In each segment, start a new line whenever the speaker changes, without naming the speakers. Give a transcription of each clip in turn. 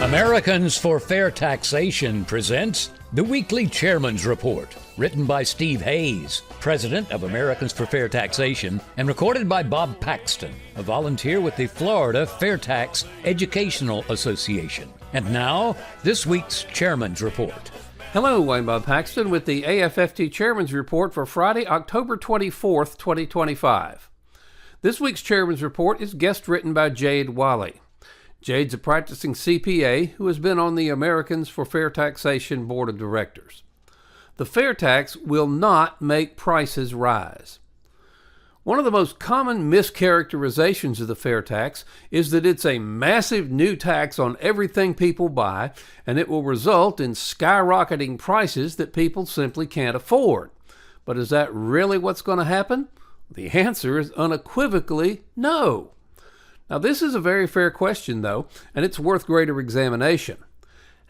Americans for Fair Taxation presents the Weekly Chairman's Report, written by Steve Hayes, president of Americans for Fair Taxation, and recorded by Bob Paxton, a volunteer with the Florida FAIRtax Educational Association. And now, this week's Chairman's Report.
Hello, I'm Bob Paxton with the AFFT Chairman's Report for Friday, October 24th, 2025. This week's Chairman's Report is guest written by Jade Walle. Jade's a practicing CPA who has been on the Americans for Fair Taxation Board of Directors. The fair tax will not make prices rise. One of the most common mischaracterizations of the fair tax is that it's a massive new tax on everything people buy, and it will result in skyrocketing prices that people simply can't afford. But is that really what's going to happen? The answer is unequivocally no. Now, this is a very fair question, though, and it's worth greater examination.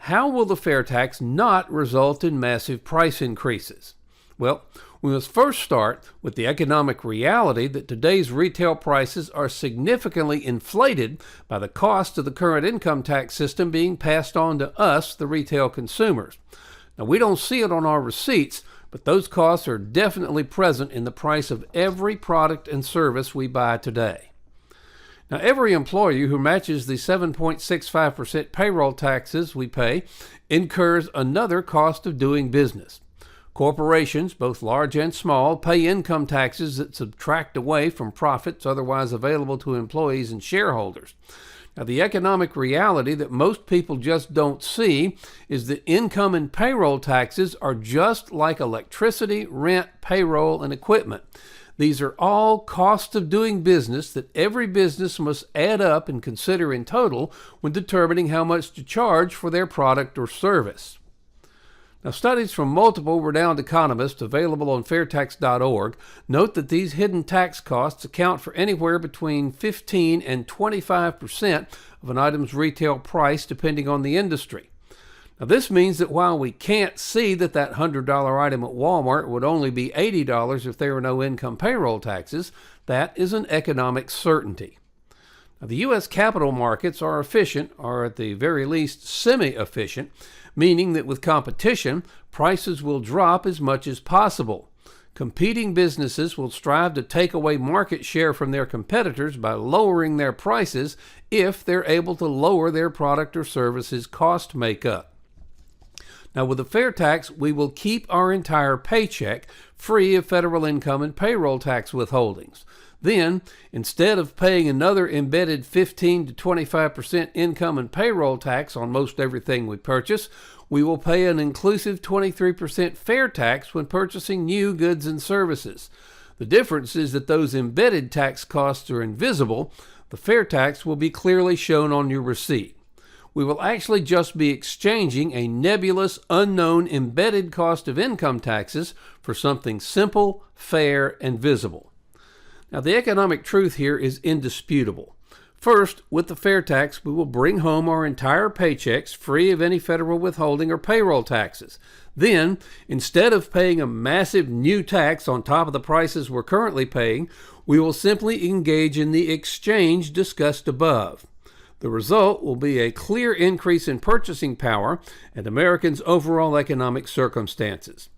How will the fair tax not result in massive price increases? Well, we must first start with the economic reality that today's retail prices are significantly inflated by the cost of the current income tax system being passed on to us, the retail consumers. Now, we don't see it on our receipts, but those costs are definitely present in the price of every product and service we buy today. Now, every employee who matches the 7.65% payroll taxes we pay incurs another cost of doing business. Corporations, both large and small, pay income taxes that subtract away from profits otherwise available to employees and shareholders. Now, the economic reality that most people just don't see is that income and payroll taxes are just like electricity, rent, payroll, and equipment. These are all costs of doing business that every business must add up and consider in total when determining how much to charge for their product or service. Now, studies from multiple renowned economists available on FAIRtax.org note that these hidden tax costs account for anywhere between 15 and 25% of an item's retail price depending on the industry. Now, this means that while we can't see that $100 item at Walmart would only be $80 if there were no income payroll taxes, that is an economic certainty. Now, the U.S. capital markets are efficient, or at the very least semi-efficient, meaning that with competition, prices will drop as much as possible. Competing businesses will strive to take away market share from their competitors by lowering their prices if they're able to lower their product or service's cost makeup. Now, with the fair tax, we will keep our entire paycheck free of federal income and payroll tax withholdings. Then, instead of paying another embedded 15 to 25% income and payroll tax on most everything we purchase, we will pay an inclusive 23% fair tax when purchasing new goods and services. The difference is that those embedded tax costs are invisible. The fair tax will be clearly shown on your receipt. We will actually just be exchanging a nebulous, unknown, embedded cost of income taxes for something simple, fair, and visible. Now, the economic truth here is indisputable. First, with the fair tax, we will bring home our entire paychecks free of any federal withholding or payroll taxes. Then, instead of paying a massive new tax on top of the prices we're currently paying, we will simply engage in the exchange discussed above. The result will be a clear increase in purchasing power and Americans' overall economic circumstances.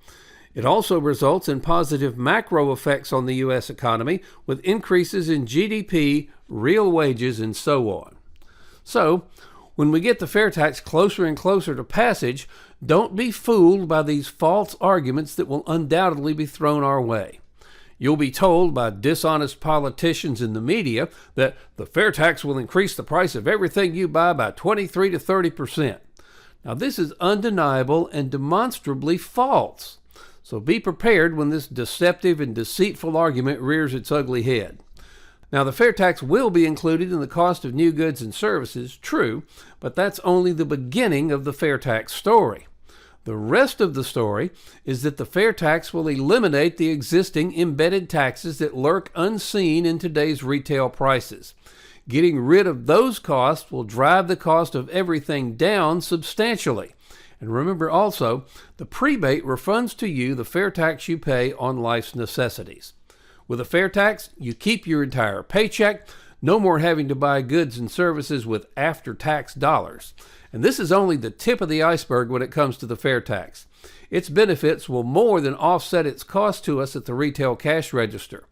It also results in positive macro effects on the U.S. economy with increases in GDP, real wages, and so on. So, when we get the fair tax closer and closer to passage, don't be fooled by these false arguments that will undoubtedly be thrown our way. You'll be told by dishonest politicians in the media that the fair tax will increase the price of everything you buy by 23 to 30%. Now, this is undeniable and demonstrably false. So be prepared when this deceptive and deceitful argument rears its ugly head. Now, the fair tax will be included in the cost of new goods and services, true, but that's only the beginning of the fair tax story. The rest of the story is that the fair tax will eliminate the existing embedded taxes that lurk unseen in today's retail prices. Getting rid of those costs will drive the cost of everything down substantially. And remember also, the prebate refunds to you the fair tax you pay on life's necessities. With a fair tax, you keep your entire paycheck. No more having to buy goods and services with after-tax dollars. And this is only the tip of the iceberg when it comes to the fair tax. Its benefits will more than offset its cost to us at the retail cash register.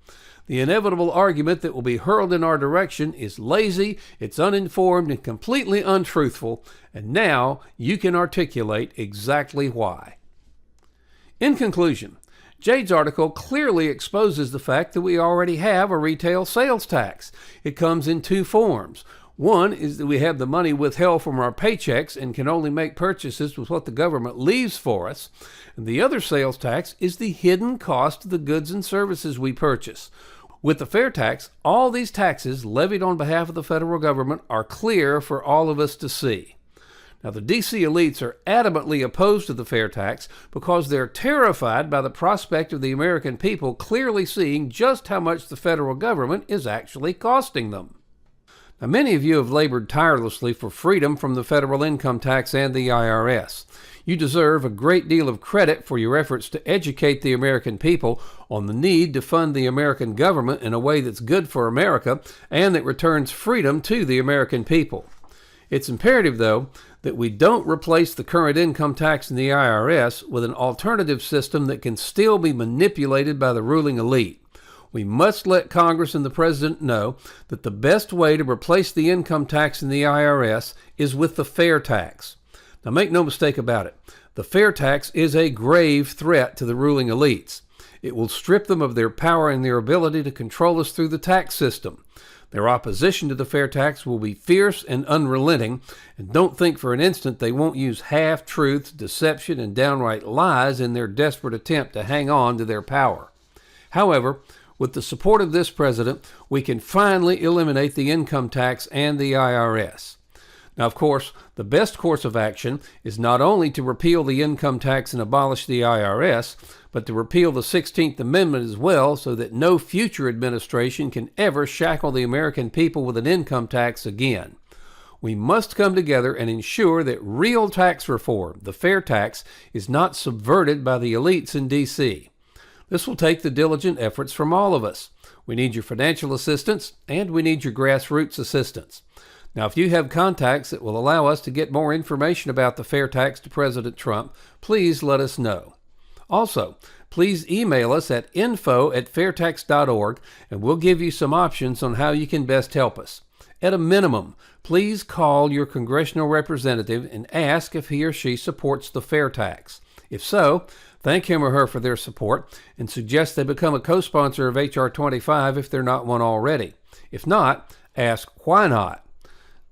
The inevitable argument that will be hurled in our direction is lazy, it's uninformed, and completely untruthful, and now you can articulate exactly why. In conclusion, Jade's article clearly exposes the fact that we already have a retail sales tax. It comes in two forms. One is that we have the money withheld from our paychecks and can only make purchases with what the government leaves for us. And the other sales tax is the hidden cost of the goods and services we purchase. With the fair tax, all these taxes levied on behalf of the federal government are clear for all of us to see. Now, the D.C. elites are adamantly opposed to the fair tax because they're terrified by the prospect of the American people clearly seeing just how much the federal government is actually costing them. Now, many of you have labored tirelessly for freedom from the federal income tax and the IRS. You deserve a great deal of credit for your efforts to educate the American people on the need to fund the American government in a way that's good for America and that returns freedom to the American people. It's imperative, though, that we don't replace the current income tax and the IRS with an alternative system that can still be manipulated by the ruling elite. We must let Congress and the President know that the best way to replace the income tax and the IRS is with the fair tax. Now, make no mistake about it. The fair tax is a grave threat to the ruling elites. It will strip them of their power and their ability to control us through the tax system. Their opposition to the fair tax will be fierce and unrelenting, and don't think for an instant they won't use half-truths, deception, and downright lies in their desperate attempt to hang on to their power. However, with the support of this president, we can finally eliminate the income tax and the IRS. Now, of course, the best course of action is not only to repeal the income tax and abolish the IRS, but to repeal the 16th Amendment as well so that no future administration can ever shackle the American people with an income tax again. We must come together and ensure that real tax reform, the fair tax, is not subverted by the elites in D.C. This will take the diligent efforts from all of us. We need your financial assistance, and we need your grassroots assistance. Now, if you have contacts that will allow us to get more information about the fair tax to President Trump, please let us know. Also, please email us at info@fairtax.org, and we'll give you some options on how you can best help us. At a minimum, please call your congressional representative and ask if he or she supports the fair tax. If so, thank him or her for their support and suggest they become a co-sponsor of H.R. 25 if they're not one already. If not, ask why not.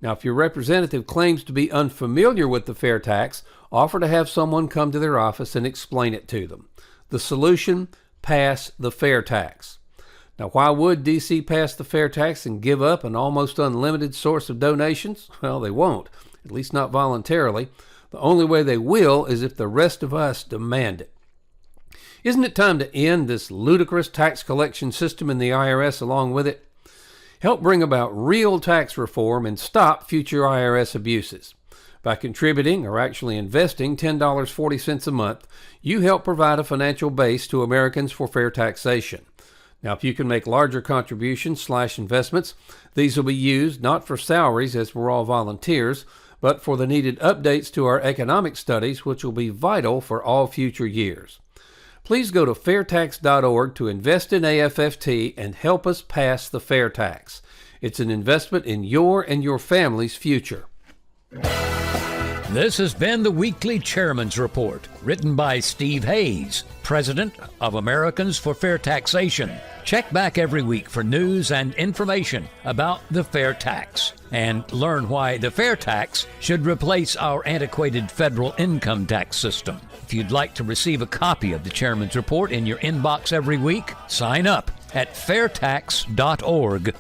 Now, if your representative claims to be unfamiliar with the fair tax, offer to have someone come to their office and explain it to them. The solution: pass the fair tax. Now, why would D.C. pass the fair tax and give up an almost unlimited source of donations? Well, they won't, at least not voluntarily. The only way they will is if the rest of us demand it. Isn't it time to end this ludicrous tax collection system and the IRS along with it? Help bring about real tax reform and stop future IRS abuses. By contributing, or actually investing, $10.40 a month, you help provide a financial base to Americans for fair taxation. Now, if you can make larger contributions/investments, these will be used not for salaries, as we're all volunteers, but for the needed updates to our economic studies, which will be vital for all future years. Please go to FAIRtax.org to invest in AFFT and help us pass the fair tax. It's an investment in your and your family's future.
This has been the Weekly Chairman's Report, written by Steve Hayes, President of Americans for Fair Taxation. Check back every week for news and information about the fair tax, and learn why the fair tax should replace our antiquated federal income tax system. If you'd like to receive a copy of the Chairman's Report in your inbox every week, sign up at FAIRtax.org.